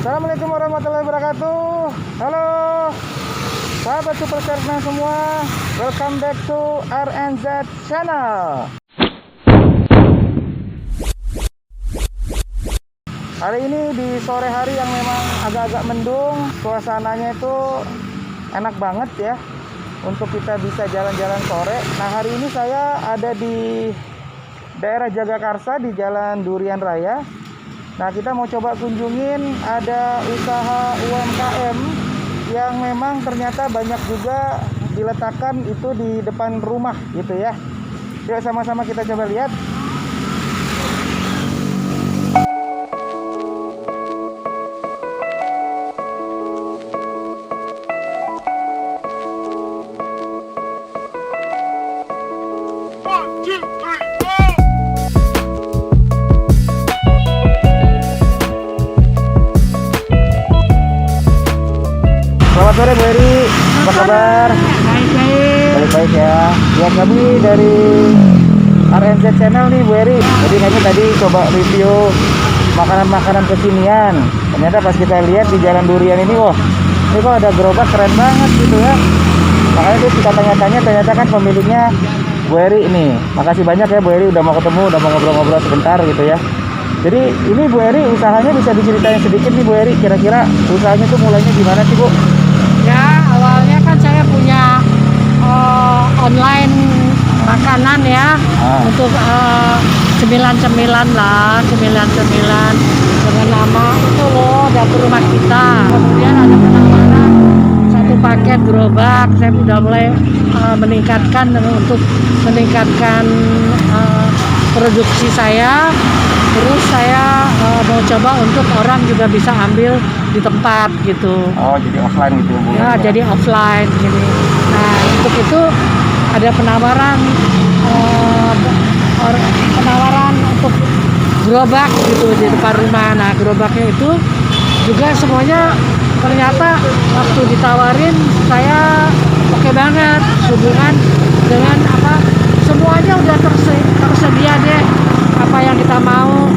Assalamualaikum warahmatullahi wabarakatuh. Halo sahabat super salesman semua, welcome back to RNZ channel. Hari ini di sore hari yang memang agak-agak mendung, suasananya itu enak banget ya untuk kita bisa jalan-jalan sore. Nah, hari ini saya ada di daerah Jagakarsa di Jalan Durian Raya. Nah, kita mau coba kunjungin ada usaha UMKM yang memang ternyata banyak juga diletakkan itu di depan rumah gitu ya. Yuk sama-sama kita coba lihat. Selamat sore Bu Eri, apa kabar? Baik-baik ya. Ya, kami dari RNZ Channel nih Bu Eri. Jadi kami tadi coba review makanan-makanan kekinian. Ternyata pas kita lihat di Jalan Durian ini, wah, ini kok ada gerobak keren banget gitu ya. Makanya kita tanya-tanya, ternyata kan pemiliknya Bu Eri ini. Makasih banyak ya Bu Eri udah mau ketemu, udah mau ngobrol-ngobrol sebentar gitu ya. Jadi ini Bu Eri usahanya bisa diceritain sedikit nih Bu Eri, kira-kira usahanya tuh mulainya gimana sih Bu? Ya, awalnya kan saya punya online makanan ya, untuk cemilan-cemilan lah, cemilan-cemilan dengan nama itu loh, dapur rumah kita. Kemudian ada penawaran satu paket gerobak. Saya udah mulai meningkatkan untuk meningkatkan produksi saya. Terus saya mau coba untuk orang juga bisa ambil di tempat gitu. Oh, jadi offline gitu Bu? Ya, jadi offline gini. Nah, untuk itu ada penawaran untuk gerobak gitu di depan rumah. Nah, gerobaknya itu juga semuanya ternyata waktu ditawarin saya oke banget, hubungan dengan semuanya udah tersedia deh. Apa yang kita mau,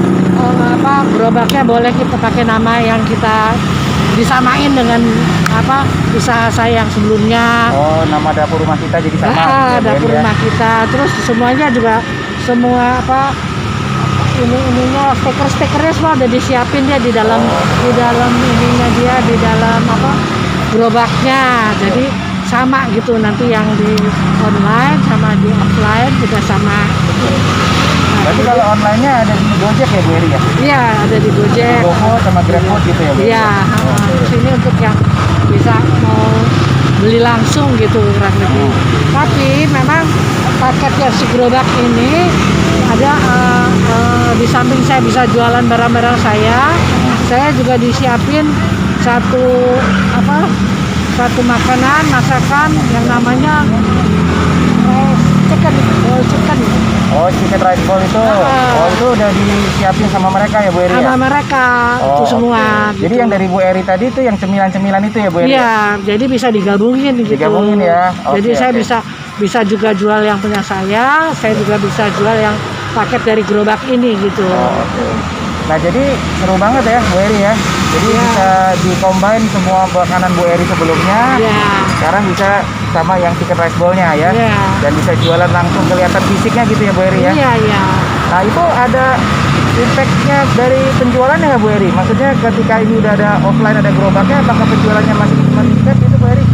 gerobaknya boleh kita pakai nama yang kita disamain dengan usaha saya yang sebelumnya. Oh, nama dapur rumah kita jadi sama. Dapur rumah kita. Terus semuanya juga semua ininya stiker-stikernya semua udah disiapin dia di dalam ininya dia di dalam gerobaknya. Jadi sama gitu, nanti yang di online sama di offline juga sama. Berarti kalau online-nya ada di Gojek ya Bu Eri ya? Iya, ada di Gojek. GoFood sama GrabFood gitu ya Bu? Iya, ini untuk yang bisa mau beli langsung gitu kurang lebih. Tapi memang paket yang si gerobak ini ada di samping saya bisa jualan barang-barang saya juga disiapin satu makanan masakan yang namanya chicken. Oh, chicken rice ball itu. Itu udah disiapin sama mereka ya Bu Eri? Sama mereka itu semua. Jadi gitu. yang dari Bu Eri tadi itu yang cemilan-cemilan itu ya Bu Eri? Iya, jadi bisa digabungin gitu. Digabungin ya. Jadi saya bisa juga jual yang punya saya juga bisa jual yang paket dari gerobak ini gitu. Nah, jadi seru banget ya Bu Eri ya. Jadi bisa di-combine semua makanan Bu Eri sebelumnya. Sekarang bisa sama yang chicken rice ball-nya ya. Dan bisa jualan langsung, kelihatan fisiknya gitu ya Bu Eri ya. Iya. Nah, itu ada impact-nya dari penjualannya ya Bu Eri? Maksudnya ketika ini udah ada offline, ada gerobaknya, apakah penjualannya masih meningkat gitu Bu Eri?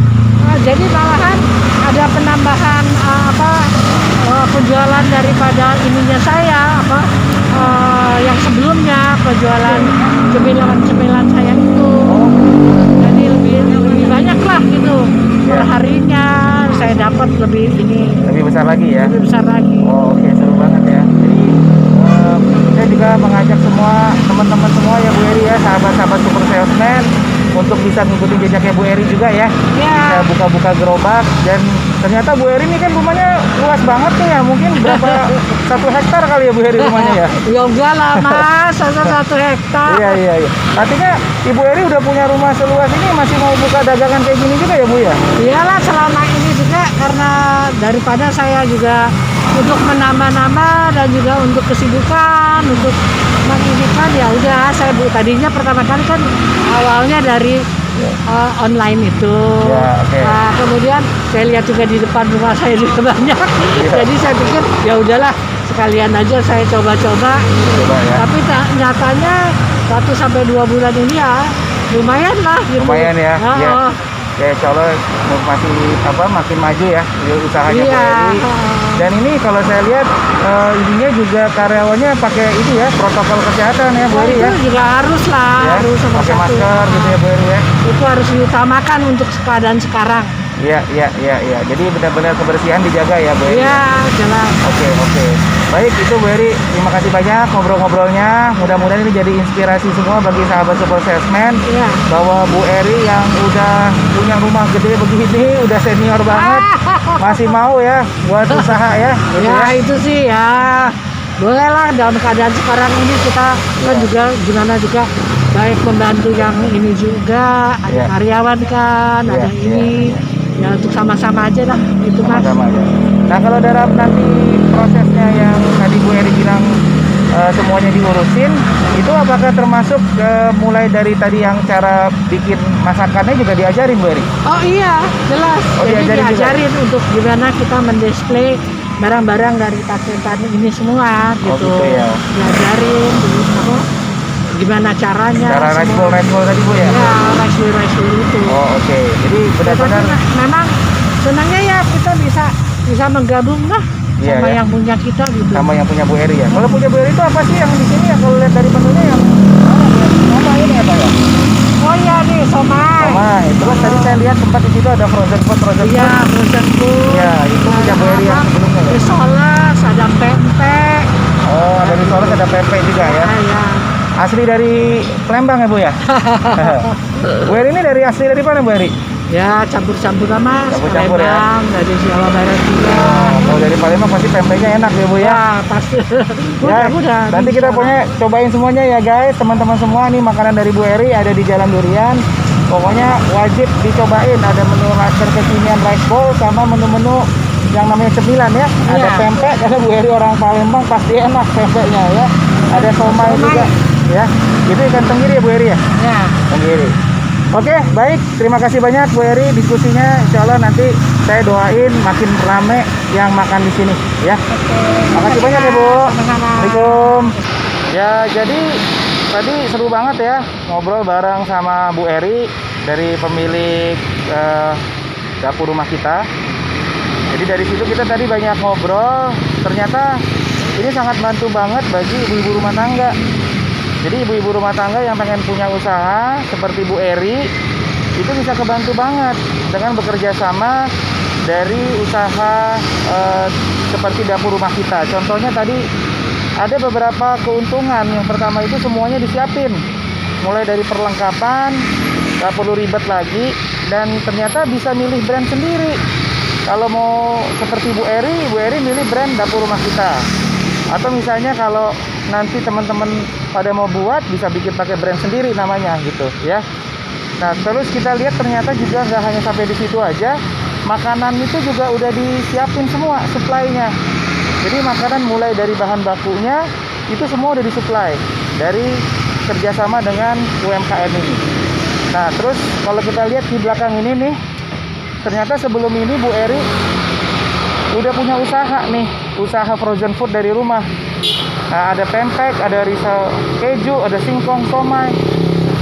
Jadi malahan ada penambahan penjualan daripada ininya saya yang sebelumnya penjualan cemilan saya itu. Jadi lebih banyak lah gitu. Per harinya saya dapat lebih besar lagi ya? Lebih besar lagi. Oke, seru banget ya. Jadi saya juga mengajak semua teman-teman semua ya Bu Eri ya, sahabat-sahabat super salesman untuk bisa ngikutin jejaknya Bu Eri juga ya. Bisa buka-buka gerobak. Dan ternyata Bu Eri ini kan rumahnya luas banget nih ya, mungkin berapa 1 hektar kali ya Bu Eri rumahnya ya? Ya enggak lah Mas, 1 hektar. Iya. Artinya Ibu Eri udah punya rumah seluas ini, masih mau buka dagangan kayak gini juga ya Bu ya? Iyalah, selama ini juga karena daripada saya juga untuk menambah-nambah dan juga untuk kesibukan, untuk menginginkan ya udah saya tadinya pertama kali kan awalnya dari online itu. Ya, oke. Nah, kemudian saya lihat juga di depan rumah saya juga banyak. Iya. Jadi saya pikir ya udahlah sekalian aja saya coba-coba. Coba ya. Tapi nyatanya 1 sampai 2 bulan ini ya lumayan lah gitu. Lumayan ya. Heeh. Ya. Ya, insya Allah masih makin maju ya usahanya Bu Iya. Eri. Dan ini kalau saya lihat ininya juga karyawannya pakai ini ya, protokol kesehatan ya Bu Oh, Eri ya. itu juga harus lah, Ya, harus sama pakai satu. masker gitu ya Bu Eri ya. Itu harus diutamakan untuk keadaan sekarang. Iya. Jadi benar-benar kebersihan dijaga ya Bu Eri. Iya, jelas. Oke. Baik, itu Bu Eri. Terima kasih banyak ngobrol-ngobrolnya. Mudah-mudahan ini jadi inspirasi semua bagi sahabat Super Salesman. Iya. Bahwa Bu Eri yang udah punya rumah gede begini, udah senior banget, masih mau ya buat usaha ya. Gitu Ya ya. itu sih ya boleh lah dalam keadaan sekarang ini kita kan juga gimana juga baik membantu yang ini juga ada Ya. karyawan kan Ya, ada ini ya untuk sama-sama aja lah itu mas. Sama-sama ya. Nah, kalau dalam nanti prosesnya yang tadi Bu Eri bilang semuanya diurusin, itu apakah termasuk mulai dari tadi yang cara bikin masakannya juga diajarin Bu Eri? Oh iya jelas Oh, jadi diajarin juga? diajarin untuk gimana kita mendisplay barang-barang dari paketan ini semua Oh, gitu, gitu ya. diajarin terus apa gimana caranya Cara rice semua. bowl tadi Bu ya? Ya, rice bowl itu. Oh, oke. Jadi benar-benar Tapi memang senangnya ya kita bisa menggabung lah Iya, sama ya. yang punya kita gitu. sama yang punya Bu Eri ya. Kalau punya Bu Eri itu apa sih yang di sini ya? Kalau lihat dari menunya yang apa ini apa ya? Oh iya nih somai. Somai. Terus tadi saya lihat tempat di situ ada frozen food. Iya, frozen food. Iya, itu punya Bu Eri yang sebelumnya ya. Risoles, ada pempek. Oh, ada di Solo ada pempek juga ya. Iya. Asli dari Palembang ya Bu ya? Bu Eri ini asli dari mana Bu Eri? Ya campur-campur sama Campur-campur ya. Palembang, dari Jawa Barat juga. Kalau dari Palembang pasti pempeknya enak ya Bu ya? Ya pasti. Mudah-mudah. Nanti kita punya cobain semuanya ya guys, teman-teman semua nih makanan dari Bu Eri ada di Jalan Durian. Pokoknya wajib dicobain, ada menu kekinian rice bowl sama menu-menu yang namanya cemilan ya. Ada Iya. pempek karena Bu Eri orang Palembang pasti enak pempeknya ya. Ada somai juga ya. Itu ikan tenggiri ya Bu Eri ya? Ya. Tenggiri. Oke, baik. Terima kasih banyak Bu Eri diskusinya. Insya Allah nanti saya doain makin rame yang makan di sini ya. Makasih banyak ya Bu. Sama-sama. Assalamualaikum. Ya, jadi tadi seru banget ya ngobrol bareng sama Bu Eri dari pemilik dapur rumah kita. Jadi dari situ kita tadi banyak ngobrol. Ternyata ini sangat bantu banget bagi ibu-ibu rumah tangga. Jadi ibu-ibu rumah tangga yang pengen punya usaha seperti Bu Eri itu bisa kebantu banget dengan bekerja sama dari usaha seperti dapur rumah kita. Contohnya tadi ada beberapa keuntungan. Yang pertama itu semuanya disiapin, mulai dari perlengkapan, nggak perlu ribet lagi, dan ternyata bisa milih brand sendiri. Kalau mau seperti Bu Eri milih brand dapur rumah kita. Atau misalnya kalau nanti teman-teman pada mau buat bisa bikin pakai brand sendiri namanya gitu ya. Nah terus kita lihat ternyata juga nggak hanya sampai di situ aja, makanan itu juga udah disiapin semua supply-nya. Jadi makanan mulai dari bahan bakunya itu semua udah disuplai dari kerjasama dengan UMKM ini. Nah terus kalau kita lihat di belakang ini nih, ternyata sebelum ini Bu Eri udah punya usaha nih, usaha frozen food dari rumah. Nah, ada pempek, ada risol keju, ada singkong, somai.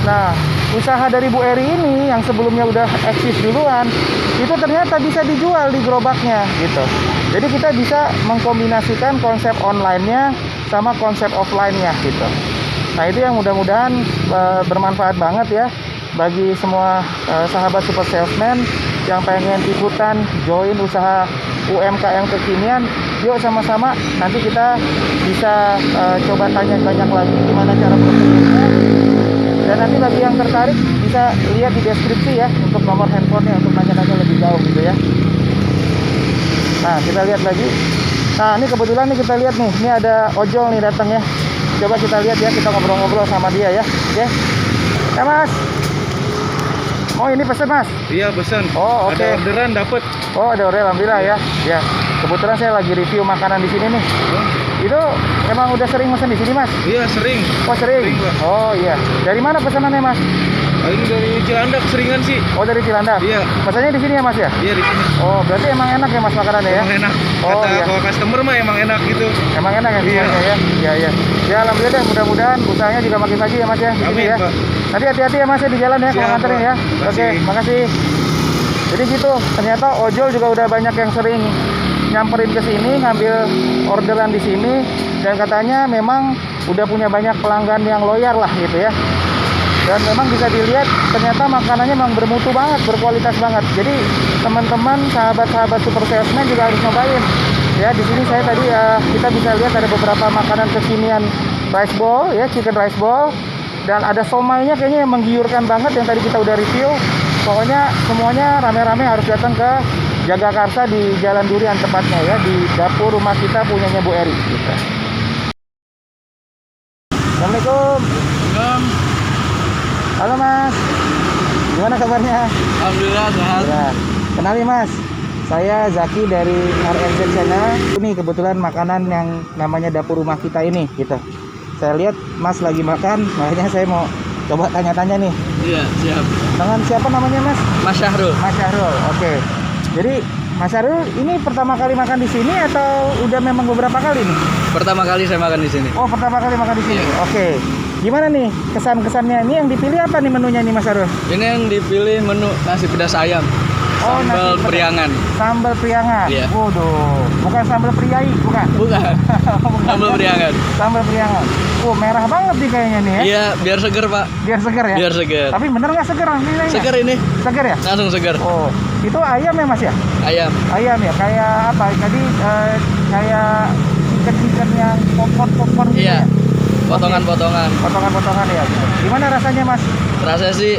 Nah, usaha dari Bu Eri ini yang sebelumnya udah eksis duluan, itu ternyata bisa dijual di gerobaknya gitu. Jadi kita bisa mengkombinasikan konsep online-nya sama konsep offline-nya gitu. Nah, itu yang mudah-mudahan bermanfaat banget ya bagi semua sahabat Super Salesman yang pengen ikutan join usaha UMKM kekinian. Yuk sama-sama nanti kita bisa coba tanya banyak lagi gimana cara bekerjanya. Dan nanti bagi yang tertarik bisa lihat di deskripsi ya untuk nomor handphonenya untuk nanya-nanya lebih jauh gitu ya. Nah kita lihat lagi. Nah ini kebetulan nih kita lihat nih, ini ada ojol nih datang ya. Coba kita lihat ya, kita ngobrol-ngobrol sama dia ya. Oke. Ya Mas. Oh ini pesen Mas? Iya pesan. Oh oke. Ada orderan dapat. Oh ada order alhamdulillah ya. Ya kebetulan saya lagi review makanan di sini nih. Itu emang udah sering mesen di sini, Mas? Iya, sering. Oh, sering. Sering, Pak. Oh, iya. Dari mana pesanannya, Mas? Paling dari Cilandak seringan sih. Oh, dari Cilandak. Iya. Pesannya di sini ya, Mas ya? Iya, di sini. Oh, berarti emang enak ya, Mas, makanannya ya? Emang enak. Oh, Kata iya. kalau customer mah emang enak gitu. Emang enak ya Iya. semuanya ya? Iya, iya. Ya, alhamdulillah deh, mudah-mudahan usahanya juga makin maju ya, Mas ya. Di sini Amin, ya. Pak. Nanti hati-hati ya, Mas ya, di jalan ya, kalau Siap, nganterin Pak. ya. Makasih. Oke, makasih. Jadi gitu, ternyata ojol juga udah banyak yang sering nyamperin ke sini, ngambil orderan di sini, dan katanya memang udah punya banyak pelanggan yang loyal lah gitu ya. Dan memang bisa dilihat ternyata makanannya memang bermutu banget, berkualitas banget. Jadi teman-teman, sahabat-sahabat super salesman juga harus nyobain. Ya, di sini saya tadi kita bisa lihat ada beberapa makanan kekinian rice bowl ya, chicken rice bowl, dan ada somainya kayaknya yang menggiurkan banget yang tadi kita udah review. Pokoknya semuanya rame-rame harus datang ke Jagakarsa di Jalan Durian tepatnya ya, di dapur rumah kita punyanya Bu Eri gitu. Assalamualaikum. Halo Mas, gimana kabarnya? Alhamdulillah sehat. Ya, kenalin Mas, saya Zaki dari RNZ Channel. Ini kebetulan makanan yang namanya dapur rumah kita ini gitu. Saya lihat Mas lagi makan, makanya saya mau coba tanya-tanya nih. Iya, siap. Dengan siapa namanya Mas? Mas Syahrul. Mas Syahrul, oke. Jadi Mas Syahrul ini pertama kali makan di sini atau udah memang beberapa kali nih? Pertama kali saya makan di sini. Oh, pertama kali makan di sini. Oke. Gimana nih kesan-kesannya? Ini yang dipilih apa nih menunya nih Mas Syahrul? Ini yang dipilih menu nasi pedas ayam. Oh, Sambal nasi pedas. priangan. Sambal priangan. Iya. Waduh, bukan sambal priai, bukan. Bukan. Bukan, Sambal ya? priangan. Sambal priangan. Oh, merah banget nih kayaknya nih ya. Iya, biar seger, Pak. Biar seger ya. Biar seger. Tapi bener nggak seger nilainya? Seger ini. Seger ya? Langsung seger. Oh, itu ayam ya Mas ya? Ayam. Ayam ya, kayak apa? Tadi kayak chicken yang popcorn gitu Iya. ya? Potongan-potongan. Potongan-potongan ya. Gimana rasanya Mas? Rasanya sih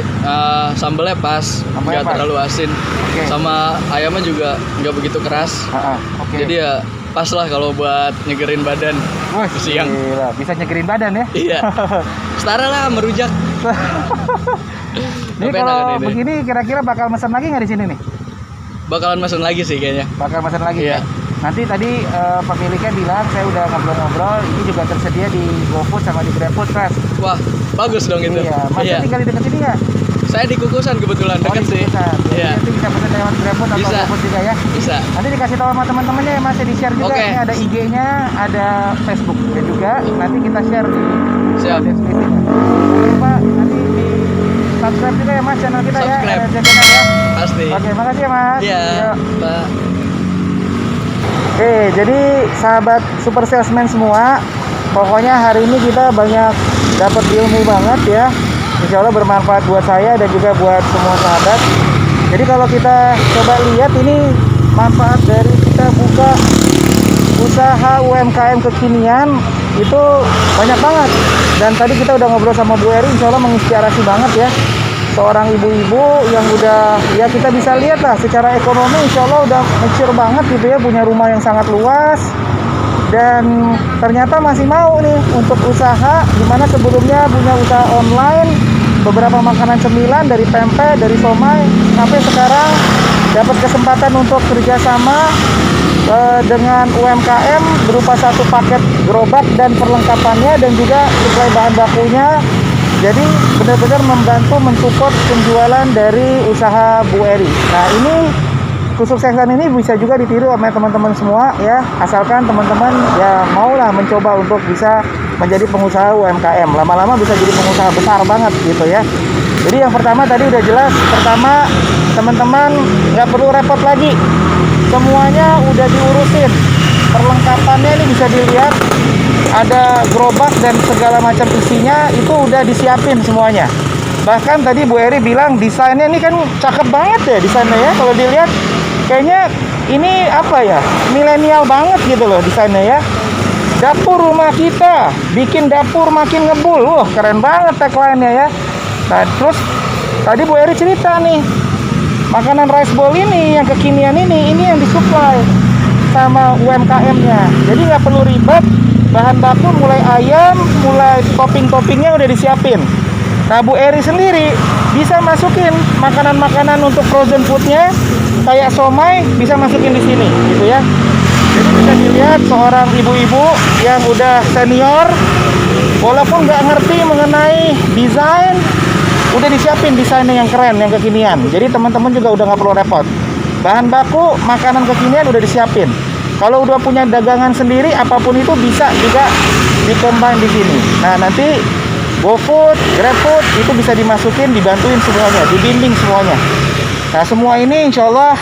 sambelnya pas, Sambelnya nggak pas. terlalu asin. Oke. Sama ayamnya juga nggak begitu keras. Oke. Jadi ya pas lah kalau buat nyegerin badan Wah, siang. gila, bisa nyegerin badan ya. Iya. Setara lah merujak. Ini Tapi enak kalau ini. begini kira-kira bakal mesen lagi nggak di sini nih? Bakalan mesen lagi sih kayaknya. Bakal mesen lagi Iya. ya. Nanti tadi pemiliknya bilang saya udah ngobrol-ngobrol, ini juga tersedia di GoFood sama di GrabFood, Mas. Wah, bagus dong itu. Iya, Mas tinggal di dekat sini ya? Saya di Kukusan kebetulan Oh, dekat di sih. Kukusan. Iya. Nanti bisa pesan lewat GrabFood atau Bisa. GoFood juga ya. Bisa. Nanti dikasih tahu sama teman-temannya ya Mas, ya di-share juga. Oke. Ini ada IG-nya, ada Facebook-nya juga. Nanti kita share di Siap. deskripsinya. Jangan lupa nanti di subscribe juga ya Mas channel kita Subscribe. ya, RNZ Channel ya. Pasti. Oke, makasih ya Mas. Iya, Yuk. Pak. Oke, jadi sahabat super salesman semua, pokoknya hari ini kita banyak dapat ilmu banget ya. Insya Allah bermanfaat buat saya dan juga buat semua sahabat. Jadi kalau kita coba lihat ini manfaat dari kita buka usaha UMKM kekinian itu banyak banget. Dan tadi kita udah ngobrol sama Bu Eri, insya Allah menginspirasi banget ya. Seorang ibu-ibu yang udah, ya kita bisa lihat lah secara ekonomi insya Allah udah mature banget gitu ya, punya rumah yang sangat luas dan ternyata masih mau nih untuk usaha, dimana sebelumnya punya usaha online, beberapa makanan cemilan dari pempek, dari somai, sampai sekarang dapat kesempatan untuk kerjasama dengan UMKM berupa satu paket gerobak dan perlengkapannya dan juga suplai bahan bakunya. Jadi benar-benar membantu mensupport penjualan dari usaha Bu Eri. Nah ini kesuksesan ini bisa juga ditiru oleh teman-teman semua ya, asalkan teman-teman ya maulah mencoba untuk bisa menjadi pengusaha UMKM. Lama-lama bisa jadi pengusaha besar banget gitu ya. Jadi yang pertama tadi udah jelas, pertama teman-teman nggak perlu repot lagi, semuanya udah diurusin. Perlengkapannya ini bisa dilihat, ada gerobak dan segala macam isinya itu udah disiapin semuanya. Bahkan tadi Bu Eri bilang desainnya ini kan cakep banget ya desainnya ya. Kalau dilihat kayaknya ini apa ya, milenial banget gitu loh desainnya ya. Dapur rumah kita, bikin dapur makin ngebul. Wah keren banget tagline-nya ya. Nah terus tadi Bu Eri cerita nih, makanan rice bowl ini yang kekinian ini yang disuplai sama UMKM-nya. Jadi nggak perlu ribet, bahan baku mulai ayam, mulai topping-toppingnya udah disiapin. Nah Bu Eri sendiri bisa masukin makanan-makanan untuk frozen foodnya kayak somai, bisa masukin di sini gitu ya. Jadi bisa dilihat seorang ibu-ibu yang udah senior, walaupun nggak ngerti mengenai desain, udah disiapin desainnya yang keren, yang kekinian. Jadi teman-teman juga udah nggak perlu repot. Bahan baku, makanan kekinian udah disiapin. Kalau udah punya dagangan sendiri, apapun itu bisa juga di-combine di sini. Nah, nanti GoFood, GrabFood itu bisa dimasukin, dibantuin semuanya, dibimbing semuanya. Nah, semua ini insya Allah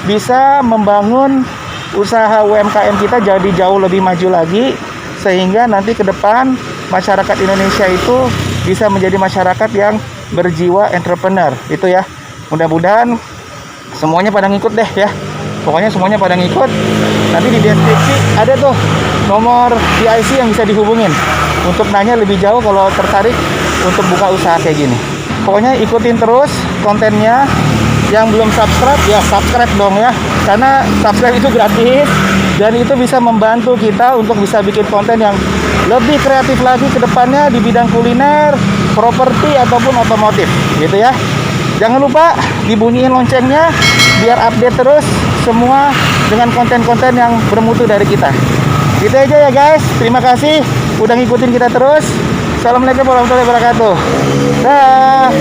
bisa membangun usaha UMKM kita jadi jauh lebih maju lagi, sehingga nanti ke depan masyarakat Indonesia itu bisa menjadi masyarakat yang berjiwa entrepreneur. Itu ya, mudah-mudahan semuanya pada ngikut deh ya. Pokoknya semuanya pada ngikut. Nanti di deskripsi ada tuh nomor PIC yang bisa dihubungin untuk nanya lebih jauh kalau tertarik untuk buka usaha kayak gini. Pokoknya ikutin terus kontennya. Yang belum subscribe ya subscribe dong ya, karena subscribe itu gratis dan itu bisa membantu kita untuk bisa bikin konten yang lebih kreatif lagi ke depannya di bidang kuliner, properti ataupun otomotif gitu ya. Jangan lupa dibunyiin loncengnya biar update terus semua dengan konten-konten yang bermutu dari kita. Gitu aja ya guys. Terima kasih udah ngikutin kita terus. Assalamualaikum warahmatullahi wabarakatuh. Dah.